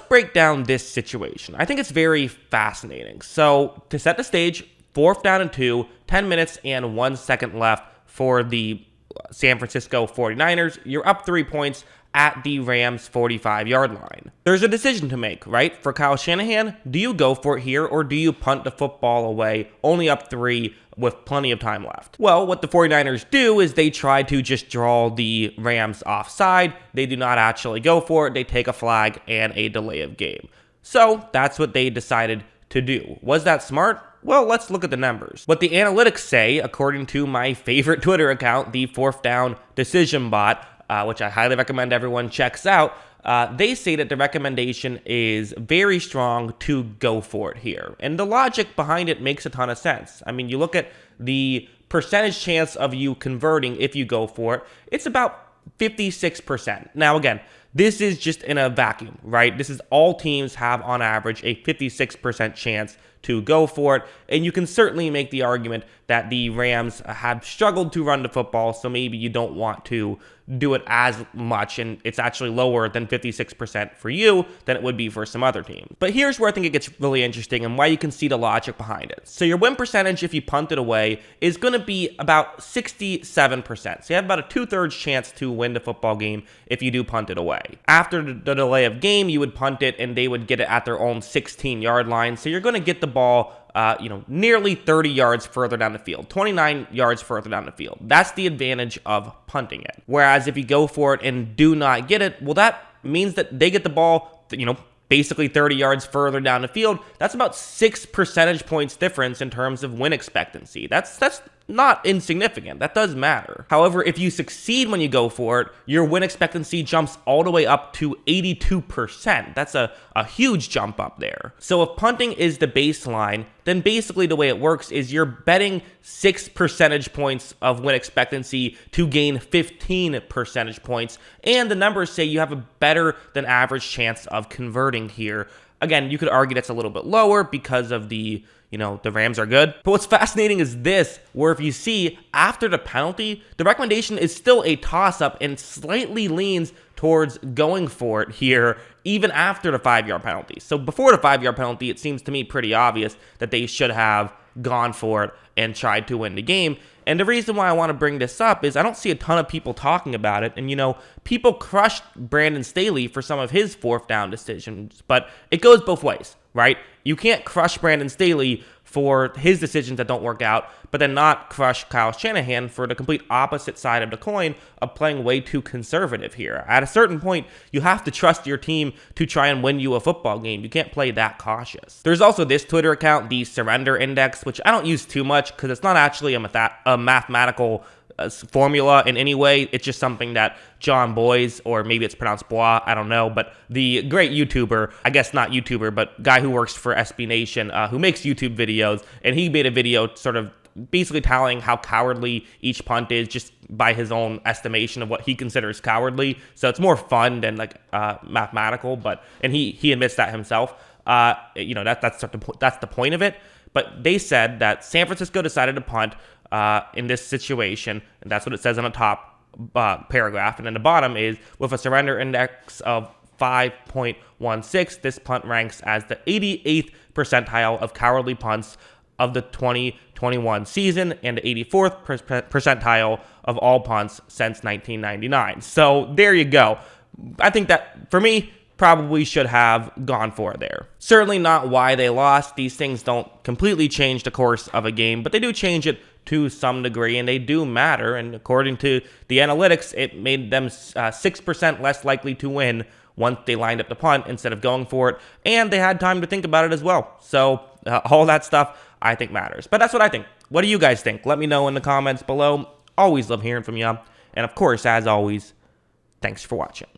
break down this situation. I think it's very fascinating. So to set the stage, 4th down and 2, 10 minutes and 1 second left for the San Francisco 49ers. You're up 3 points at the Rams' 45-yard line. There's a decision to make, right? For Kyle Shanahan, do you go for it here or do you punt the football away, only up 3 with plenty of time left? Well, what the 49ers do is they try to just draw the Rams offside. They do not actually go for it. They take a flag and a delay of game. So that's what they decided to do. Was that smart? Well, let's look at the numbers. What the analytics say, according to my favorite Twitter account, the 4th Down Decision Bot, which I highly recommend everyone checks out, they say that the recommendation is very strong to go for it here. And the logic behind it makes a ton of sense. I mean, you look at the percentage chance of you converting if you go for it, it's about 56%. Now, again, this is just in a vacuum, right? This is all teams have on average a 56% chance to go for it. And you can certainly make the argument that the Rams have struggled to run the football, so maybe you don't want to do it as much, and it's actually lower than 56% for you than it would be for some other teams. But here's where I think it gets really interesting and why you can see the logic behind it. So your win percentage, if you punt it away, is going to be about 67%. So you have about a 2/3 chance to win the football game if you do punt it away. After the delay of game, you would punt it and they would get it at their own 16-yard line. So you're going to get the ball nearly 30 yards further down the field, 29 yards further down the field. That's the advantage of punting it. Whereas if you go for it and do not get it, well, that means that they get the ball, basically 30 yards further down the field. That's about 6 percentage points difference in terms of win expectancy. That's not insignificant. That does matter. However, if you succeed when you go for it, your win expectancy jumps all the way up to 82%. That's a huge jump up there. So if punting is the baseline, then basically the way it works is you're betting 6 percentage points of win expectancy to gain 15 percentage points. And the numbers say you have a better than average chance of converting here. Again, you could argue that's a little bit lower because of the Rams are good. But what's fascinating is this, where if you see after the penalty, the recommendation is still a toss-up and slightly leans towards going for it here, even after the 5-yard penalty. So before the 5-yard penalty, it seems to me pretty obvious that they should have gone for it and tried to win the game. And the reason why I want to bring this up is I don't see a ton of people talking about it. And, people crushed Brandon Staley for some of his 4th down decisions, but it goes both ways, right? You can't crush Brandon Staley for his decisions that don't work out, but then not crush Kyle Shanahan for the complete opposite side of the coin of playing way too conservative here. At a certain point, you have to trust your team to try and win you a football game. You can't play that cautious. There's also this Twitter account, the Surrender Index, which I don't use too much because it's not actually a mathematical formula in any way. It's just something that John Boys, or maybe it's pronounced Bois, I don't know, but the great YouTuber, I guess not YouTuber, but guy who works for SB Nation, who makes YouTube videos, and he made a video sort of basically telling how cowardly each punt is just by his own estimation of what he considers cowardly. So it's more fun than mathematical, and he admits that himself. That's the point of it. But they said that San Francisco decided to punt in this situation, and that's what it says on the top paragraph. And then the bottom is, with a surrender index of 5.16, this punt ranks as the 88th percentile of cowardly punts of the 2021 season and the 84th percentile of all punts since 1999. So there you go. I think that, for me, probably should have gone for it there. Certainly not why they lost. These things don't completely change the course of a game, but they do change it to some degree, and they do matter. And according to the analytics, it made them 6% less likely to win once they lined up the punt instead of going for it, and they had time to think about it as well. So all that stuff, I think, matters. But that's what I think. What do you guys think? Let me know in the comments below. Always love hearing from you. And of course, as always, thanks for watching.